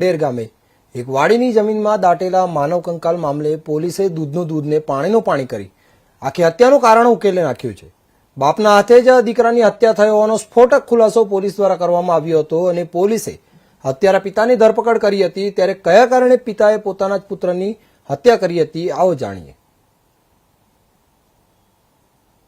ડેર ગામે એક વાડીની જમીનમાં દાટેલા માનવ કંકાલ મામલે પોલીસે દૂધનું દૂધને પાણીનું પાણી કરી આખી હત્યાનું કારણ ઉકેલી નાખ્યું છે। બાપના હાથે જ દીકરાની હત્યા થઈ હોવાનો સ્ફોટક ખુલાસો પોલીસ દ્વારા કરવામાં આવ્યો હતો અને પોલીસે હત્યારા પિતાની ધરપકડ કરી હતી। ત્યારે કયા કારણે પિતાએ પોતાના જ પુત્રની હત્યા કરી હતી, આવો જાણીએ।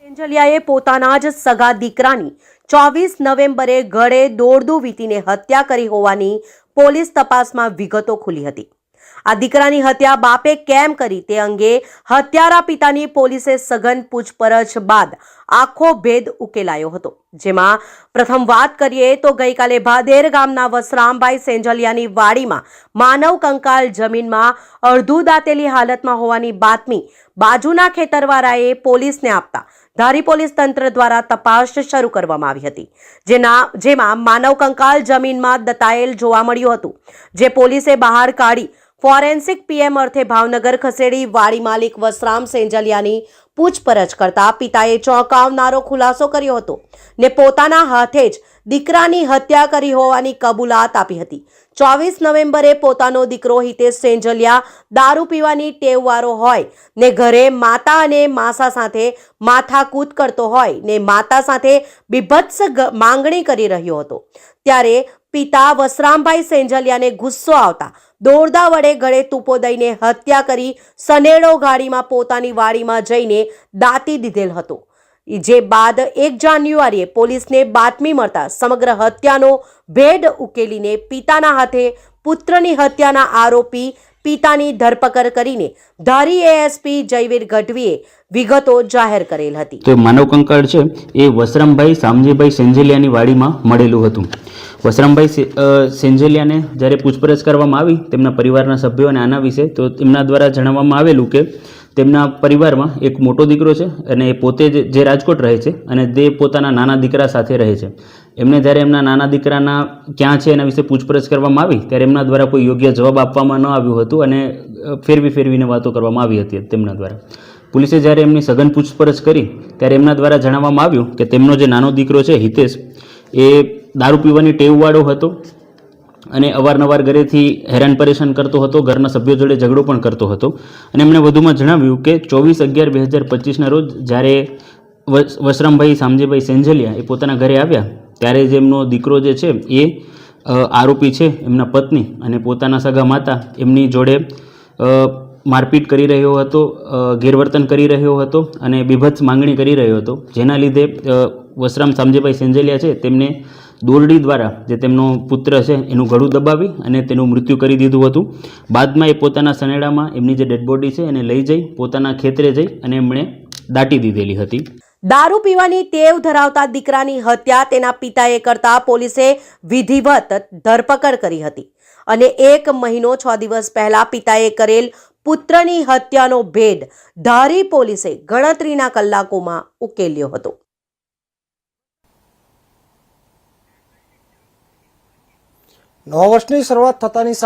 સેન્જલિયાએ પોતાના જ સગા દીકરાની 24 નવેમ્બરે ગળે દોરડું વીંટીને હત્યા કરી હોવાની પોલીસ તપાસમાં વિગતો ખુલી હતી। આ દીકરાની હત્યા બાપે કેમ કરી તે અંગે હત્યારા પિતાની પોલીસે સઘન પૂછપરછ બાદ આખો ભેદ ઉકેલાયો હતો। જેમાં પ્રથમ વાત કરીએ તો ગઈકાલે ભાદેર ગામના વસરામભાઈ સેન્જલિયાની વાડીમાં માનવ કંકાલ જમીનમાં અડધું દાતેલી હાલતમાં હોવાની બાતમી બાજુના ખેતરવાળાએ પોલીસને આપતા ધારી પોલીસ તંત્ર દ્વારા તપાસ શરૂ કરવામાં આવી હતી। જેમાં માનવ કંકાલ જમીનમાં દટાયેલ જોવા મળ્યું હતું, જે પોલીસે બહાર કાઢી ફોરેન્સિક પીએમ અર્થે ભાવનગર ખસેડી વાડી માલિક વસરામ સેન્જલિયાની પૂછપરછ કરતા પિતાએ ચોંકાવનારો ખુલાસો કર્યો હતો ને પોતાના હાથે જ દીકરાની હત્યા કરી હોવાની કબૂલાત આપી હતી। 24 નવેમ્બરે પોતાનો દીકરો હિતેશ સેન્જલિયા દારૂ પીવાની ટેવવાળો હોય ને ઘરે માતા અને માસા સાથે માથાકૂટ કરતો હોય ને માતા સાથે બીભત્સ માંગણી કરી રહ્યો હતો। ત્યારે પિતા વસરામભાઈ સેન્જલિયાને ગુસ્સો આવતા દોરડા વડે ગળે તૂપો દઈને હત્યા કરી સનેડો ગાડીમાં પોતાની વાડીમાં જઈને દાટી દીધેલ હતો। જે બાદ 1 જાન્યુઆરીએ પોલીસને બાતમી મળતા સમગ્ર હત્યાનો ભેદ ઉકેલીને પિતાના હાથે પુત્રની હત્યાના આરોપી પિતાની ધરપકડ કરીને ધારી એએસપી જયવીર ગઢવીએ વિગતો જાહેર કરેલ હતી। તો માનવ કંકાળ છે એ વસરામભાઈ શામજીભાઈ સેન્જલિયાની વાડીમાં મળેલું હતું। વસરામભાઈ સેન્જલિયાને જ્યારે પૂછપરછ કરવામાં આવી તેમના પરિવારના સભ્યો અને આના વિશે, તો તેમના દ્વારા જણાવવામાં આવેલું કે તેમના પરિવારમાં એક મોટો દીકરો છે અને એ પોતે જે રાજકોટ રહે છે અને તે પોતાના નાના દીકરા સાથે રહે છે। એમને જ્યારે એમના નાના દીકરાના ક્યાં છે એના વિશે પૂછપરછ કરવામાં આવી ત્યારે એમના દ્વારા કોઈ યોગ્ય જવાબ આપવામાં ન આવ્યું હતું અને ફેરવીને વાતો કરવામાં આવી હતી તેમના દ્વારા। પોલીસે જ્યારે એમની સઘન પૂછપરછ કરી ત્યારે એમના દ્વારા જણાવવામાં આવ્યું કે તેમનો જે નાનો દીકરો છે હિતેશ, એ દારૂ પીવાની ટેવવાળો હતો અને અવારનવાર ઘરેથી હેરાન પરેશાન કરતો હતો, ઘરના સભ્યો જોડે ઝઘડો પણ કરતો હતો। અને એમણે વધુમાં જણાવ્યું કે 24/11/2025ના રોજ જ્યારે વસરામભાઈ શામજીભાઈ સેન્જલિયા એ પોતાના ઘરે આવ્યા ત્યારે જે એમનો દીકરો જે છે એ આરોપી છે એમના પત્ની અને પોતાના સગા માતા એમની જોડે મારપીટ કરી રહ્યો હતો, ગેરવર્તન કરી રહ્યો હતો અને બીભત્સ માંગણી કરી રહ્યો હતો। જેના લીધે વસરામ શામજીભાઈ સેન્જલિયા છે તેમને દોરડી દ્વારા જે તેમનો પુત્ર છે એનું ગળું દબાવી અને તેનું મૃત્યુ કરી દીધું હતું। બાદમાં એ પોતાના સનેડામાં એમની જે ડેડ બોડી છે એને લઈ જઈ પોતાના ખેતરે જઈ અને એમણે દાટી દીધેલી હતી। દારૂ પીવાની ટેવ ધરાવતા દીકરાની હત્યા તેના પિતાએ કરતા પોલીસે વિધિવત ધરપકડ કરી હતી અને 1 મહિનો 6 દિવસ પહેલા પિતાએ કરેલ પુત્રની હત્યાનો ભેદ ધારી પોલીસે ગણતરીના કલાકોમાં ઉકેલ્યો હતો। નવા વર્ષની શરૂઆત થતાની સાથે